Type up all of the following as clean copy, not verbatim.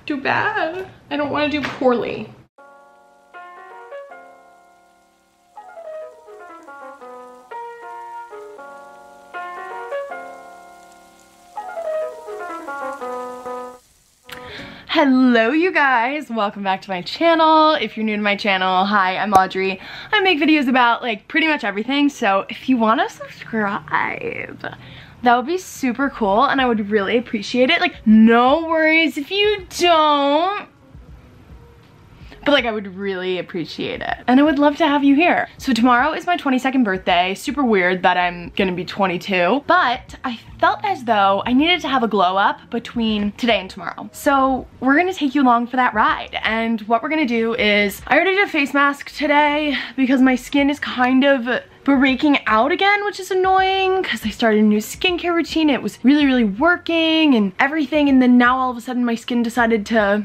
do bad. I don't want to do poorly. Hello you guys, welcome back to my channel. If you're new to my channel, hi, I'm Audrey. I make videos about like pretty much everything, so if you want to subscribe, that would be super cool and I would really appreciate it. Like, no worries if you don't, but like I would really appreciate it. And I would love to have you here. So tomorrow is my 22nd birthday. Super weird that I'm gonna be 22, but I felt as though I needed to have a glow up between today and tomorrow. So we're gonna take you along for that ride. And what we're gonna do is, I already did a face mask today because my skin is kind of breaking out again, which is annoying because I started a new skincare routine. It was really working and everything, and then now all of a sudden my skin decided to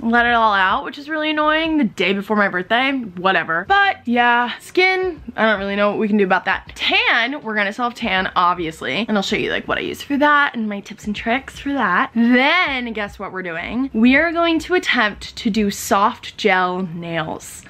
let it all out, which is really annoying the day before my birthday. Whatever. But yeah, skin, I don't really know what we can do about that. Tan, we're gonna self-tan, obviously, and I'll show you like what I use for that and my tips and tricks for that. Then guess what we're doing? We are going to attempt to do soft gel nails.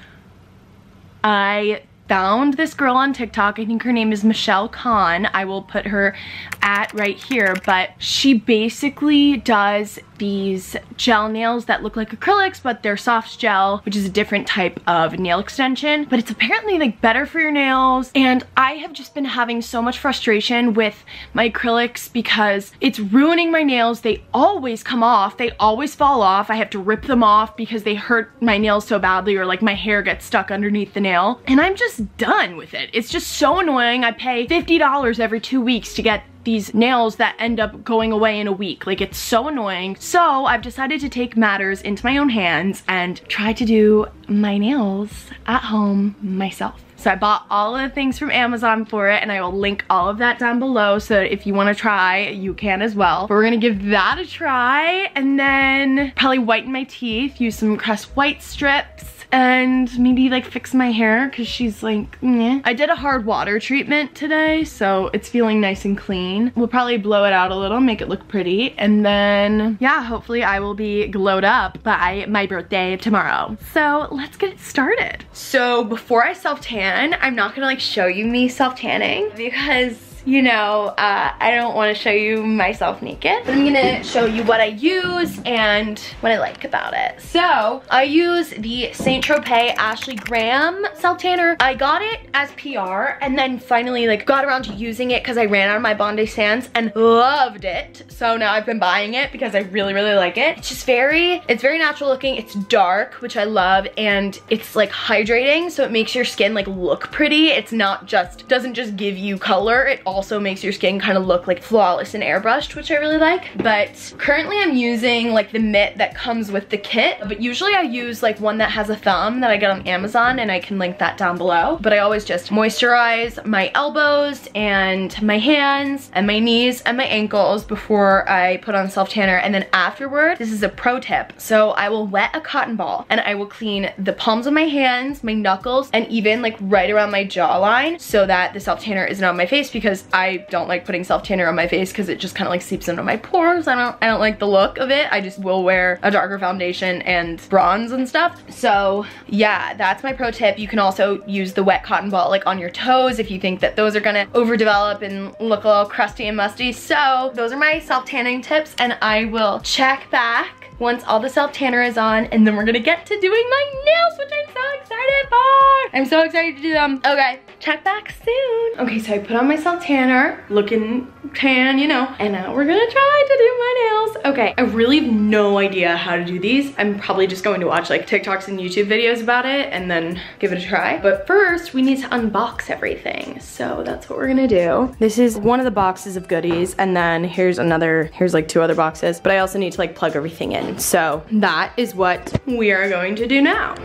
I found this girl on TikTok. I think her name is Michelle Khan. I will put her at right here, but she basically does these gel nails that look like acrylics, but they're soft gel, which is a different type of nail extension, but it's apparently like better for your nails. And I have just been having so much frustration with my acrylics because it's ruining my nails. They always come off, they always fall off. I have to rip them off because they hurt my nails so badly, or like my hair gets stuck underneath the nail, and I'm just done with it. It's just so annoying. I pay $50 every 2 weeks to get these nails that end up going away in a week. Like, it's so annoying. So I've decided to take matters into my own hands and try to do my nails at home myself. So I bought all of the things from Amazon for it, and I will link all of that down below so that if you want to try, you can as well. But we're gonna give that a try, and then probably whiten my teeth, use some Crest white strips, and maybe like fix my hair because she's like, meh. I did a hard water treatment today, so it's feeling nice and clean. We'll probably blow it out a little, make it look pretty, and then yeah, hopefully I will be glowed up by my birthday tomorrow. So let's get it started. So before I self-tan, I'm not gonna like show you me self-tanning because, you know, I don't want to show you myself naked, but I'm gonna show you what I use and what I like about it. So I use the St. Tropez Ashley Graham self tanner. I got it as PR and then finally like got around to using it because I ran out of my Bondi Sands and loved it. So now I've been buying it because I really like it. It's just it's very natural looking. It's dark, which I love, and it's like hydrating, so it makes your skin like look pretty. It's not just, doesn't just give you color, it also makes your skin kind of look like flawless and airbrushed, which I really like. But currently I'm using like the mitt that comes with the kit, but usually I use like one that has a thumb that I get on Amazon, and I can link that down below. But I always just moisturize my elbows and my hands and my knees and my ankles before I put on self tanner, and then afterward, this is a pro tip, so I will wet a cotton ball and I will clean the palms of my hands, my knuckles, and even like right around my jawline so that the self tanner isn't on my face, because I don't like putting self tanner on my face because it just kind of like seeps into my pores. I don't like the look of it. I just will wear a darker foundation and bronze and stuff. So yeah, that's my pro tip. You can also use the wet cotton ball like on your toes if you think that those are gonna overdevelop and look a little crusty and musty. So those are my self tanning tips, and I will check back once all the self tanner is on, and then we're gonna get to doing my nails, which I'm so excited for. I'm so excited to do them. Okay, check back soon. Okay, so I put on my self tanner, looking tan, you know, and now we're gonna try to do my nails. Okay, I really have no idea how to do these. I'm probably just going to watch like TikToks and YouTube videos about it and then give it a try. But first, we need to unbox everything. So that's what we're gonna do. This is one of the boxes of goodies, and then here's like 2 other boxes, but I also need to like plug everything in. So that is what we are going to do now.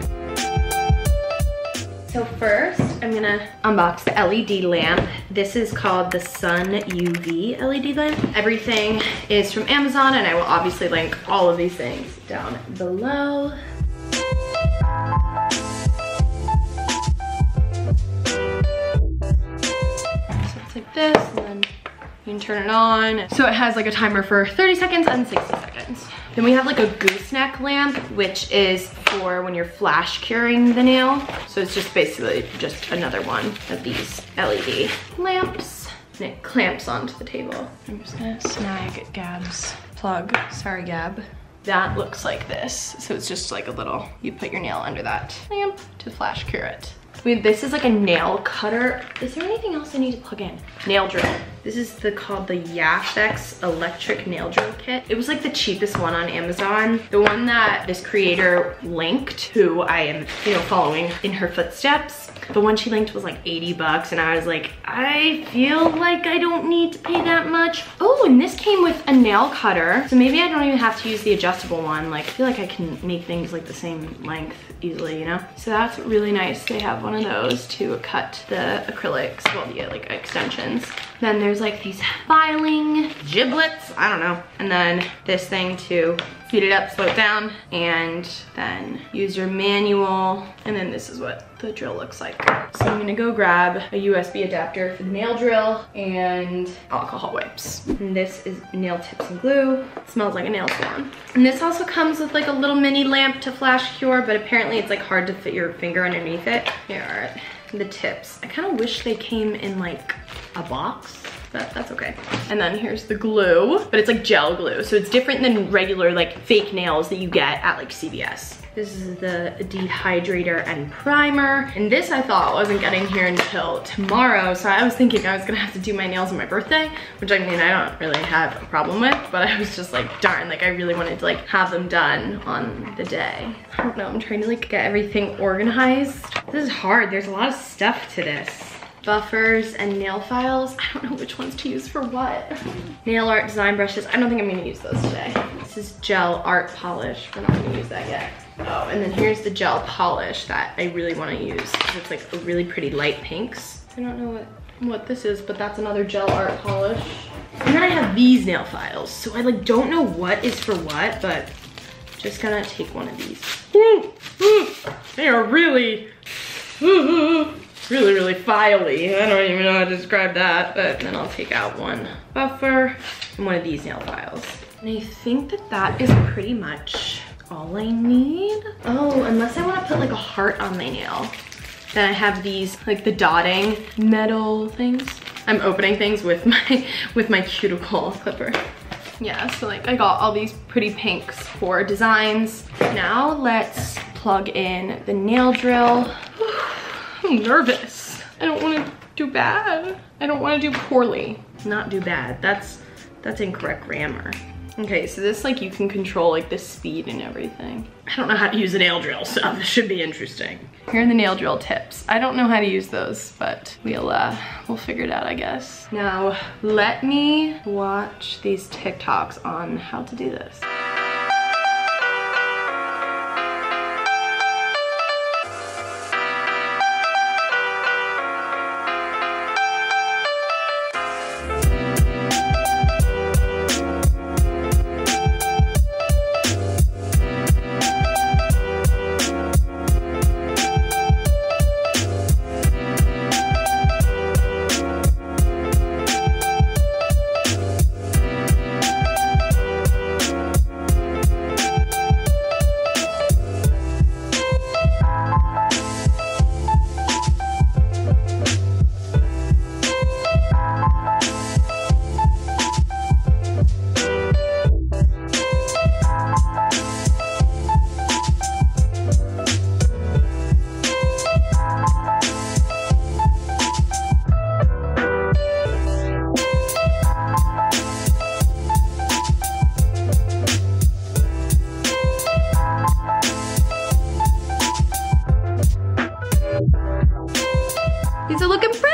So first, I'm gonna unbox the LED lamp. This is called the Sun UV LED lamp. Everything is from Amazon, and I will obviously link all of these things down below. So it's like this, and then you can turn it on. So it has like a timer for 30 seconds and 60 seconds. Then we have like a gooseneck lamp, which is for when you're flash curing the nail. So it's just basically just another one of these LED lamps. And it clamps onto the table. I'm just gonna snag Gab's plug. Sorry, Gab. That looks like this. So it's just like a little, you put your nail under that lamp to flash cure it. This is like a nail cutter. Is there anything else I need to plug in? Nail drill. This is called the Yafex electric nail drill kit. It was like the cheapest one on Amazon. The one that this creator linked, who I am, you know, following in her footsteps. The one she linked was like 80 bucks and I was like, I feel like I don't need to pay that much. Oh, and this came with a nail cutter. So maybe I don't even have to use the adjustable one. Like, I feel like I can make things like the same length easily, you know? So that's really nice. They have one of those to cut the acrylics, well, yeah, like extensions. Then there's like these filing giblets, I don't know. And then this thing to speed it up, slow it down, and then use your manual. And then this is what the drill looks like. So I'm gonna go grab a USB adapter for the nail drill and alcohol wipes. And this is nail tips and glue. It smells like a nail salon. And this also comes with like a little mini lamp to flash cure, but apparently it's like hard to fit your finger underneath it. Here are the tips. I kind of wish they came in like a box, but that's okay. And then here's the glue, but it's like gel glue. So it's different than regular like fake nails that you get at like CVS. This is the dehydrator and primer. And this I thought wasn't getting here until tomorrow. So I was thinking I was gonna have to do my nails on my birthday, which I mean, I don't really have a problem with, but I was just like, darn, like I really wanted to like have them done on the day. I don't know, I'm trying to like get everything organized. This is hard, there's a lot of stuff to this. Buffers and nail files. I don't know which ones to use for what. Nail art design brushes. I don't think I'm gonna use those today. This is gel art polish. We're not gonna use that yet. Oh, and then here's the gel polish that I really wanna use. It's like a really pretty light pinks. I don't know what this is, but that's another gel art polish. And then I have these nail files. So I like don't know what is for what, but just gonna take one of these. They are really, really filey. I don't even know how to describe that, but then I'll take out one buffer and one of these nail files. And I think that that is pretty much all I need. Oh, unless I want to put like a heart on my nail. Then I have these, like the dotting metal things. I'm opening things with my cuticle clipper. Yeah, so like I got all these pretty pinks for designs. Now let's plug in the nail drill. I'm nervous. I don't want to do bad. I don't want to do poorly. Not do bad. That's incorrect grammar. Okay, so this like you can control like the speed and everything. I don't know how to use a nail drill, so this should be interesting. Here are the nail drill tips. I don't know how to use those, but we'll figure it out, I guess. Now, let me watch these TikToks on how to do this. These are looking pretty.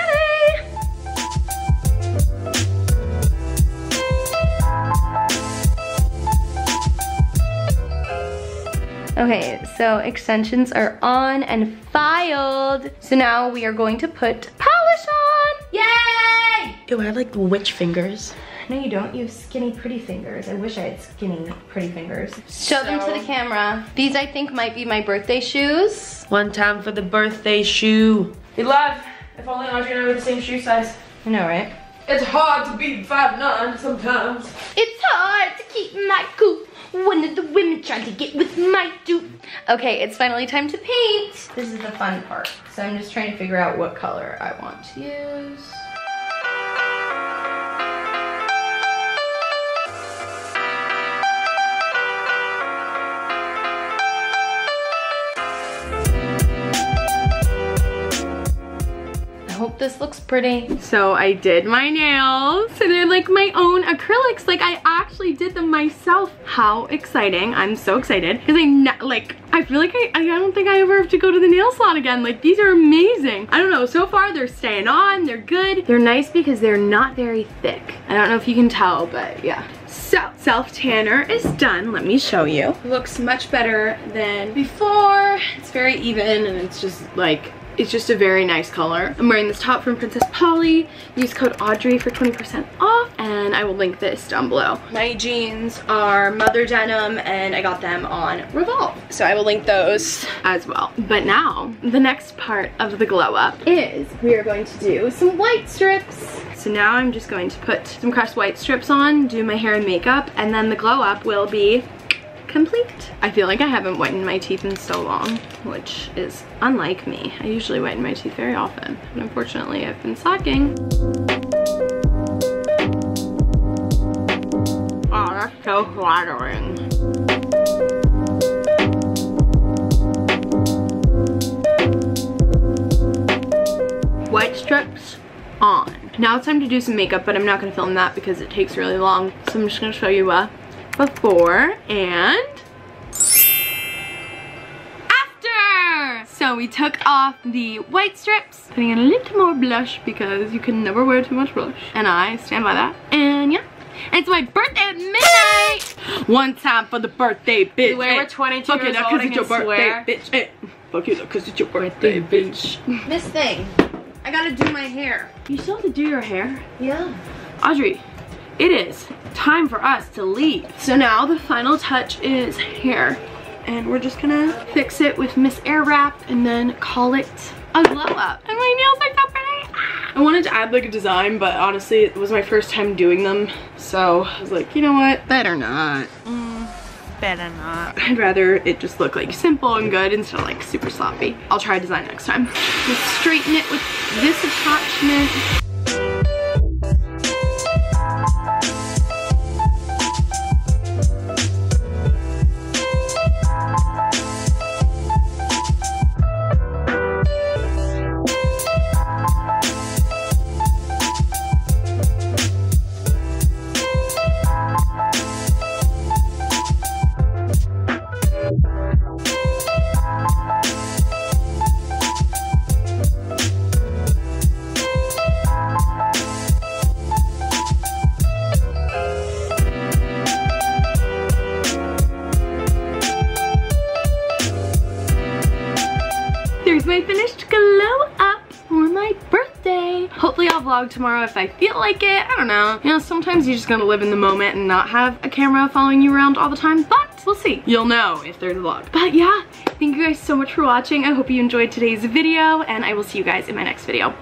Okay, so extensions are on and filed. So now we are going to put polish on. Yay! Ew, I have like witch fingers. No, you don't. You have skinny, pretty fingers. I wish I had skinny, pretty fingers. Show them to the camera. These, I think, might be my birthday shoes. One time for the birthday shoe. Hey, love. If only Audrey and I were the same shoe size. I know, right? It's hard to be 5'9" sometimes. It's hard to keep my cool. One of the women trying to get with my dude. Okay, it's finally time to paint. This is the fun part. So I'm just trying to figure out what color I want to use. Hope this looks pretty. So I did my nails. So they're like my own acrylics. Like I actually did them myself. How exciting. I'm so excited. Because I feel like I don't think I ever have to go to the nail salon again. Like these are amazing. I don't know, so far they're staying on, they're good. They're nice because they're not very thick. I don't know if you can tell, but yeah. So, self-tanner is done. Let me show you. Looks much better than before. It's very even and it's just like, it's just a very nice color. I'm wearing this top from Princess Polly. Use code Audrey for 20% off, and I will link this down below. My jeans are Mother Denim, and I got them on Revolve. So I will link those as well. But now, the next part of the glow up is we are going to do some white strips. So now I'm just going to put some crushed white strips on, do my hair and makeup, and then the glow up will be complete. I feel like I haven't whitened my teeth in so long, which is unlike me. I usually whiten my teeth very often, but unfortunately I've been slacking. Oh, that's so flattering. White strips on. Now it's time to do some makeup, but I'm not gonna film that because it takes really long. So I'm just gonna show you before and after. So we took off the white strips, putting in a little more blush because you can never wear too much blush, and I stand by that. And yeah, and it's my birthday at midnight. One time for the birthday, bitch. The way we're 22 years old, it's your birthday, bitch. Hey. Fuck you, because it's your birthday, bitch. This thing, I gotta do my hair. You still have to do your hair? Yeah. Audrey, it is time for us to leave. So now the final touch is hair. And we're just gonna fix it with Miss Airwrap and then call it a glow up. And my nails are so pretty. I wanted to add like a design, but honestly it was my first time doing them. So I was like, you know what? Better not. Better not. I'd rather it just look like simple and good instead of like super sloppy. I'll try a design next time. Let's straighten it with this attachment. My finished glow up for my birthday. Hopefully I'll vlog tomorrow if I feel like it. I don't know. You know, sometimes you just gotta live in the moment and not have a camera following you around all the time, but we'll see. You'll know if there's a vlog. But yeah, thank you guys so much for watching. I hope you enjoyed today's video, and I will see you guys in my next video.